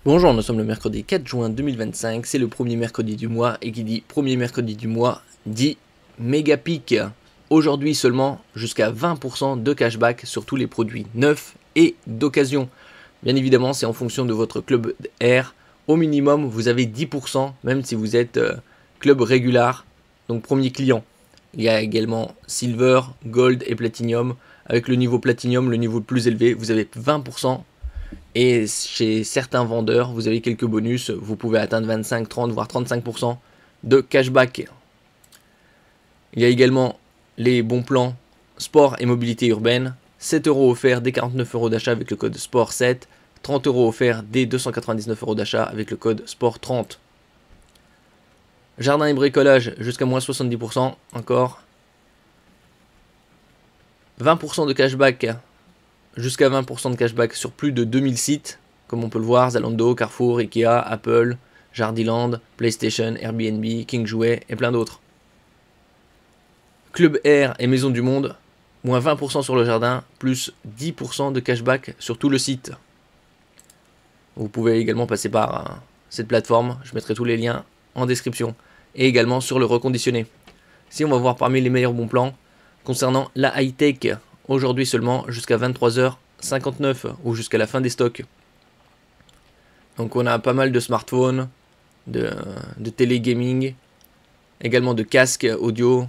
Bonjour, nous sommes le mercredi 4 juin 2025, c'est le premier mercredi du mois, et qui dit premier mercredi du mois dit méga pic. Aujourd'hui seulement jusqu'à 20% de cashback sur tous les produits neufs et d'occasion. Bien évidemment, c'est en fonction de votre club R. Au minimum, vous avez 10%, même si vous êtes club régular, donc premier client. Il y a également Silver, Gold et Platinum. Avec le niveau Platinum, le niveau le plus élevé, vous avez 20%. Et chez certains vendeurs, vous avez quelques bonus. Vous pouvez atteindre 25, 30, voire 35% de cashback. Il y a également les bons plans sport et mobilité urbaine. 7 euros offerts dès 49 euros d'achat avec le code SPORT7. 30 euros offerts dès 299 euros d'achat avec le code SPORT30. Jardin et bricolage jusqu'à moins 70% encore. 20% de cashback, jusqu'à 20% de cashback sur plus de 2000 sites, comme on peut le voir, Zalando, Carrefour, Ikea, Apple, Jardiland, PlayStation, Airbnb, King Jouet et plein d'autres. Club Air et Maison du Monde, moins 20% sur le jardin, plus 10% de cashback sur tout le site. Vous pouvez également passer par cette plateforme, je mettrai tous les liens en description, et également sur le reconditionné. Ici on va voir parmi les meilleurs bons plans, concernant la high-tech, aujourd'hui seulement jusqu'à 23h59 ou jusqu'à la fin des stocks. Donc on a pas mal de smartphones, de télé gaming, également de casques audio,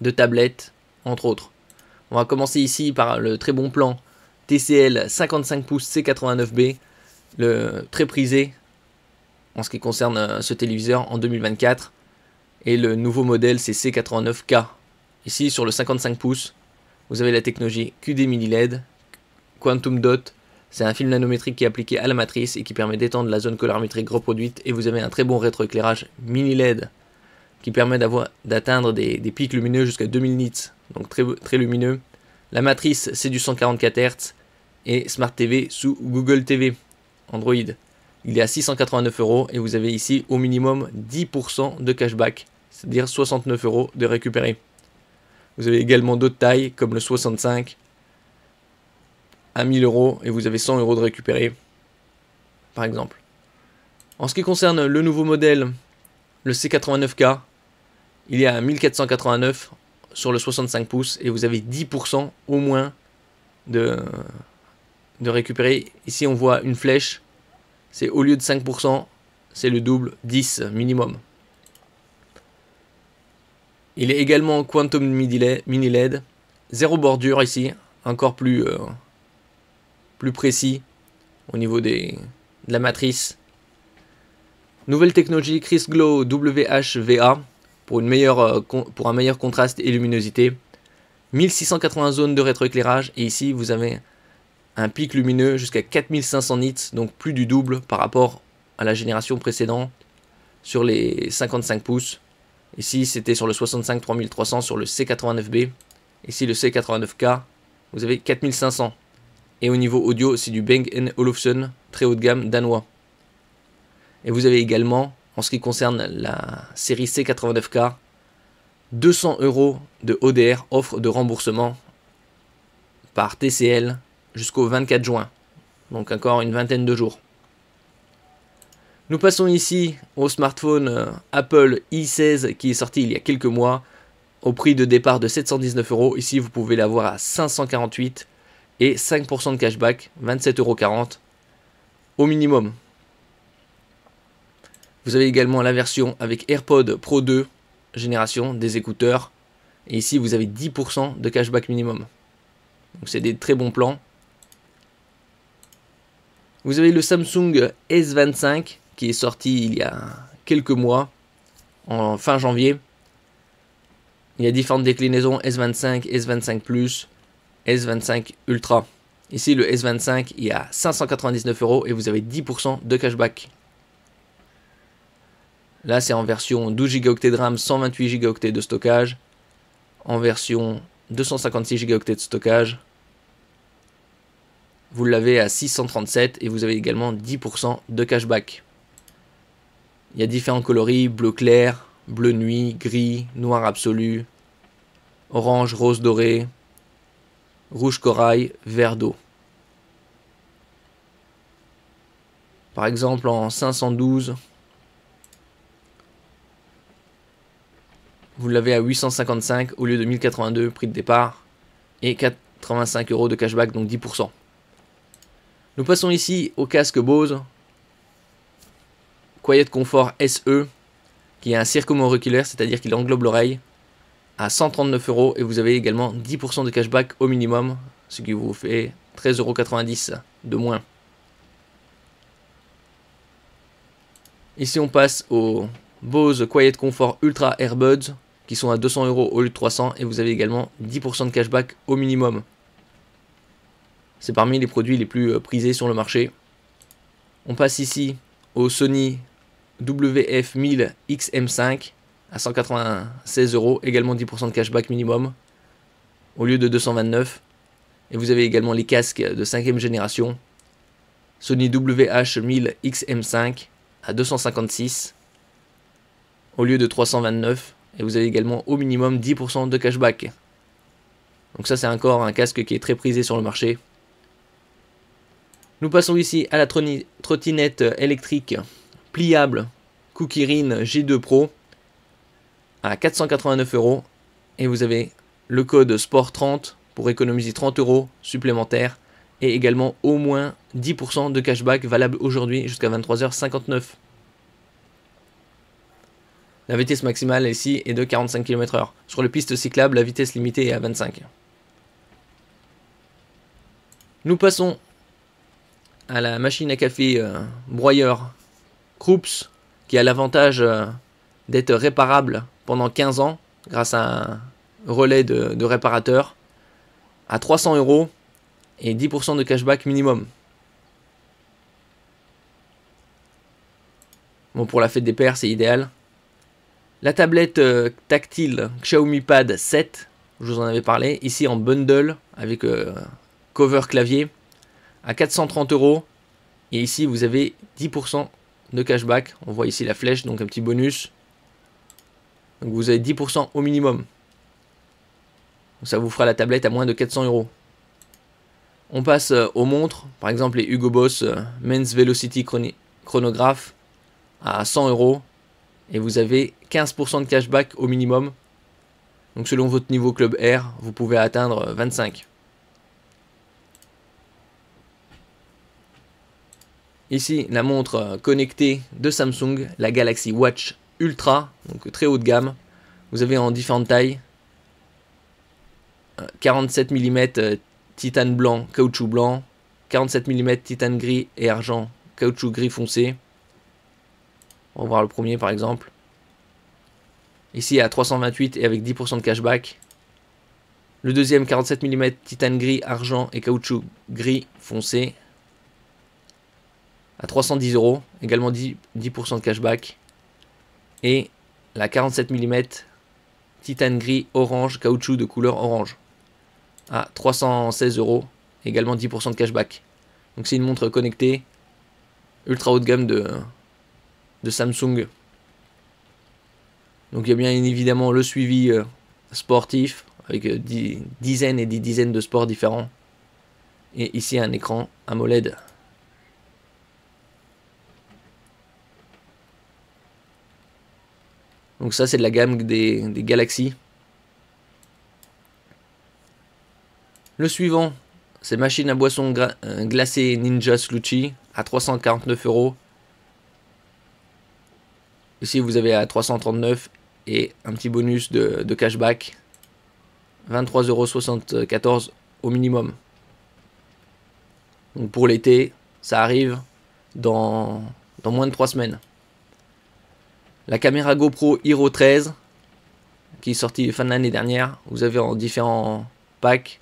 de tablettes, entre autres. On va commencer ici par le très bon plan TCL 55 pouces C89B, le très prisé en ce qui concerne ce téléviseur en 2024. Et le nouveau modèle c'est C89K. Ici sur le 55 pouces, vous avez la technologie QD Mini LED, Quantum Dot, c'est un film nanométrique qui est appliqué à la matrice et qui permet d'étendre la zone colorimétrique reproduite, et vous avez un très bon rétroéclairage mini LED qui permet d'atteindre des pics lumineux jusqu'à 2000 nits, donc très lumineux. La matrice c'est du 144 Hz et Smart TV sous Google TV Android. Il est à 689 euros et vous avez ici au minimum 10% de cashback, c'est-à-dire 69 euros de récupérer. Vous avez également d'autres tailles comme le 65 à 1000 euros et vous avez 100 euros de récupérer par exemple. En ce qui concerne le nouveau modèle, le C89K, il est à 1489 sur le 65 pouces et vous avez 10% au moins de récupérer. Ici on voit une flèche, c'est au lieu de 5%, c'est le double, 10 minimum. Il est également Quantum Mini LED, zéro bordure ici, encore plus précis au niveau de la matrice. Nouvelle technologie Chris Glow WHVA pour un meilleur contraste et luminosité. 1680 zones de rétroéclairage et ici vous avez un pic lumineux jusqu'à 4500 nits, donc plus du double par rapport à la génération précédente sur les 55 pouces. Ici c'était sur le 65 3300 sur le C89B. Ici le C89K, vous avez 4500. Et au niveau audio, c'est du Bang & Olufsen, très haut de gamme danois. Et vous avez également, en ce qui concerne la série C89K, 200 euros de ODR, offre de remboursement par TCL jusqu'au 24 juin. Donc encore une vingtaine de jours. Nous passons ici au smartphone Apple i16 qui est sorti il y a quelques mois au prix de départ de 719 euros. Ici vous pouvez l'avoir à 548 et 5% de cashback, 27,40 € au minimum. Vous avez également la version avec AirPod Pro 2 génération des écouteurs. Et ici vous avez 10% de cashback minimum. Donc c'est des très bons plans. Vous avez le Samsung S25 qui est sorti il y a quelques mois, en fin janvier. Il y a différentes déclinaisons S25, S25 Plus, S25 Ultra. Ici le S25 il est à 599 euros et vous avez 10% de cashback. Là c'est en version 12 Go de RAM, 128 Go de stockage. En version 256 Go de stockage. Vous l'avez à 637 et vous avez également 10% de cashback. Il y a différents coloris, bleu clair, bleu nuit, gris, noir absolu, orange, rose doré, rouge corail, vert d'eau. Par exemple en 512, vous l'avez à 855 au lieu de 1082 prix de départ et 85 € de cashback, donc 10%. Nous passons ici au casque Bose Quiet Comfort SE qui est un circumo-auriculaire, c'est-à-dire qu'il englobe l'oreille, à 139 € et vous avez également 10% de cashback au minimum, ce qui vous fait 13,90 € de moins. Ici on passe au Bose Quiet Comfort Ultra Earbuds qui sont à 200 € au lieu de 300 et vous avez également 10% de cashback au minimum. C'est parmi les produits les plus prisés sur le marché. On passe ici au Sony WF-1000 XM5 à 196 €, également 10% de cashback minimum au lieu de 229. Et vous avez également les casques de 5e génération Sony WH-1000 XM5 à 256 au lieu de 329. Et vous avez également au minimum 10% de cashback. Donc ça c'est encore un casque qui est très prisé sur le marché. Nous passons ici à la trottinette électrique pliable Kukirin G2 Pro à 489 € et vous avez le code SPORT30 pour économiser 30 € supplémentaires et également au moins 10% de cashback valable aujourd'hui jusqu'à 23h59. La vitesse maximale ici est de 45 km/h. Sur les pistes cyclables, la vitesse limitée est à 25. Nous passons à la machine à café broyeur Krups qui a l'avantage d'être réparable pendant 15 ans grâce à un relais de réparateur à 300 € et 10% de cashback minimum. Bon, pour la fête des pères, c'est idéal. La tablette tactile Xiaomi Pad 7, je vous en avais parlé, ici en bundle avec cover clavier à 430 € et ici vous avez 10% de cashback. On voit ici la flèche, donc un petit bonus. Donc vous avez 10% au minimum. Donc ça vous fera la tablette à moins de 400 €. On passe aux montres, par exemple les Hugo Boss Men's Velocity Chronograph à 100 € et vous avez 15% de cashback au minimum. Donc selon votre niveau Club Air, vous pouvez atteindre 25. Ici, la montre connectée de Samsung, la Galaxy Watch Ultra, donc très haut de gamme. Vous avez en différentes tailles. 47 mm titane blanc, caoutchouc blanc. 47 mm titane gris et argent, caoutchouc gris foncé. On va voir le premier par exemple. Ici à 328 et avec 10% de cashback. Le deuxième 47 mm titane gris, argent et caoutchouc gris foncé. À 310 €, également 10% de cashback. Et la 47 mm titane gris orange, caoutchouc de couleur orange. À 316 €, également 10% de cashback. Donc c'est une montre connectée, ultra haut de gamme de Samsung. Donc il y a bien évidemment le suivi sportif, avec dizaines et des dizaines de sports différents. Et ici un écran AMOLED. Donc ça c'est de la gamme des Galaxy. Le suivant, c'est machine à boisson glacée Ninja Slushie à 349 €. Ici vous avez à 339 et un petit bonus de cashback. 23,74 € au minimum. Donc pour l'été, ça arrive dans moins de 3 semaines. La caméra GoPro Hero 13, qui est sortie fin de l'année dernière, vous avez en différents packs.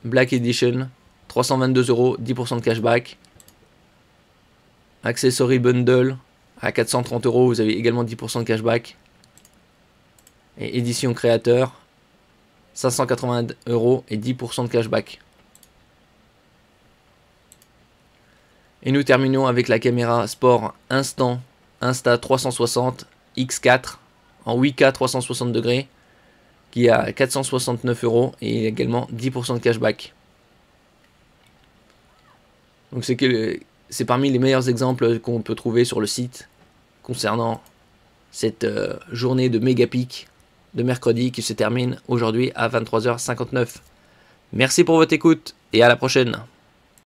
Black Edition, 322 €, 10% de cashback. Accessory Bundle, à 430 €, vous avez également 10% de cashback. Et édition créateur, 580 € et 10% de cashback. Et nous terminons avec la caméra sport Instant Insta360 X4 en 8K 360 degrés qui est à 469 € et également 10% de cashback. Donc c'est c'est parmi les meilleurs exemples qu'on peut trouver sur le site concernant cette journée de méga pic de mercredi qui se termine aujourd'hui à 23h59. Merci pour votre écoute et à la prochaine.